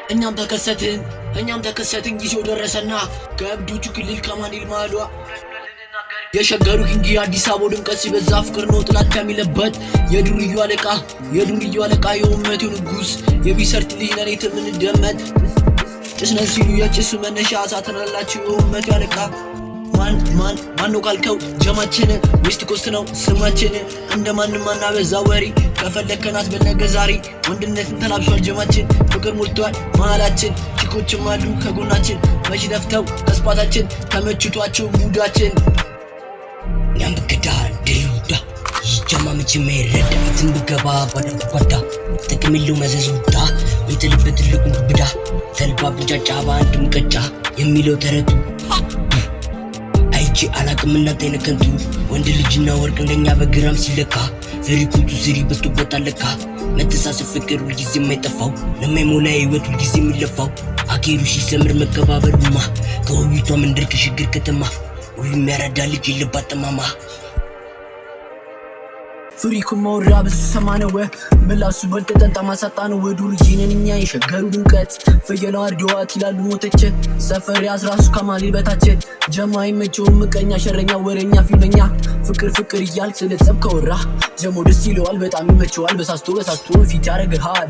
እኛም ተከሰትን ጊዜው ደረሰና ከእብዶቹ ክልል ከማኒል ማሏ የሸገሩ ኪንግ አዲስ አበባ ድምቀት ሲበዛ ፍቅር ነው ጥላት ከሚለበት የዱርዩ አለቃ የኡመቱ ንጉስ የቢሰርት ልጅ ነን የትምን ደመት እስነን ሲሉ የጭሱ መነሻ አሳተናላችሁ የኡመቱ አለቃ ማን ነው ካልከው ጀማችን ዌስት ኮስት ነው ስማችን እንደማንም ማናበዛ ወሬ ከፈለከናት በነገ ዛሬ ወንድነትን ተላብሷል ጀማችን ፍቅር ሞልቷል መሃላችን ቺኮችም አሉ ከጎናችን መች ደፍተው ተስፋታችን ተመችቷቸው ሙዳችን እኛም በገዳ ድሉዳ ይጀማ መቼ ማይረዳ የትም ብገባ ጓዳ ጥቅም የለው መዘዙዳ የትልበት ትልቁ ብዳ ተልባ ብጫጫ በአንድ ሙቀጫ የሚለው ተረቱ አይቼ አላቅም እናንተ አይነከንቱ ወንድ ልጅና ወርቅ እንደኛ በግራም ሲለካ ፍሪኩቱ ስሪ በስቶበት አለካ መተሳሰብ ፍቅር ሁልጊዜ የማይጠፋው ለማይሞላ ህይወት ሁልጊዜ የሚለፋው አገሩ ሲሰምር መከባበሩማ ከውቢቷ መንደር ከሽግር ከተማ ሁሉም ያረዳ ልጅ የለባት ጠማማ ፍሪኩ ማውራ ብዙ ሰማነው ምላሱ በልጠጠጣ ማሳጣነው ወዱር ጂነንኛ የሸገሩ ድምቀት ፍየሏ አርዲዋት ይላሉ ሞተች ሰፈር ያስራሱ ከማሊል በታች ጀማይ መቼው ምቀኛ ሸረኛ ወሬኛ ፊልመኛ ፍቅር እያልክ ስለጸብ ከወራ ጀሞ ደስ ይለዋል በጣም ይመቸዋል በሳስቶ ፊት ያረግሃል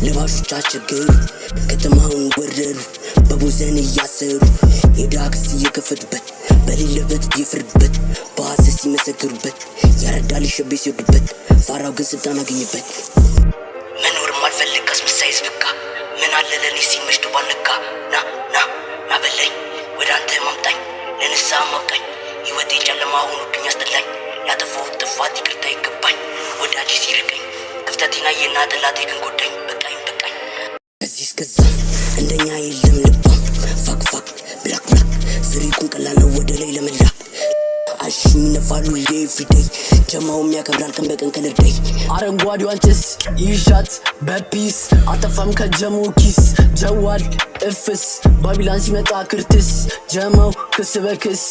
ለባሾች አስቸገሩ ከተማውን ወረሩ በቦዘን እያሰሩ የዳክስ እየከፈቱበት በሌለበት እየፈርዱበት በሐሰት ሲመሰክሩበት ያረዳል ሸቤ ሲወዱበት ፋራው ግን ስልጣን አገኘበት መኖርም አልፈልግ አስመሳይ ዝብካ ምን አለ ለኔ ሲመሽቶ ባልነካ ና በለኝ ወደ አንተ ማምጣኝ ለንስሐ ማብቃኝ ህይወቴ ጨለማ ሆኖብኝ አስጠላኝ ያጠፋሁት ጥፋት ይቅርታ ይገባኝ ወዳጅ ሲርቀኝ ክፍተቴን አየና ጠላቴ ግን ጎዳኝ በቃኝ ከዚህ እስከዛ እንደኛ የለም ልባም ፋክ ብላክ ፍሪኩን ቀላል ነው ወደ ላይ ለመላ አሽም ነፋሉ ኤቭሪዴይ ጀማውም ያከብራል ቀን በቀን ከለርዳይ አረንጓዴው አንቺስ ይሻት በፒስ አጠፋም ከጀሞ ኪስ ጀዋል እፍስ ባቢላን ሲመጣ ክርትስ ጀማው ክስ በክስ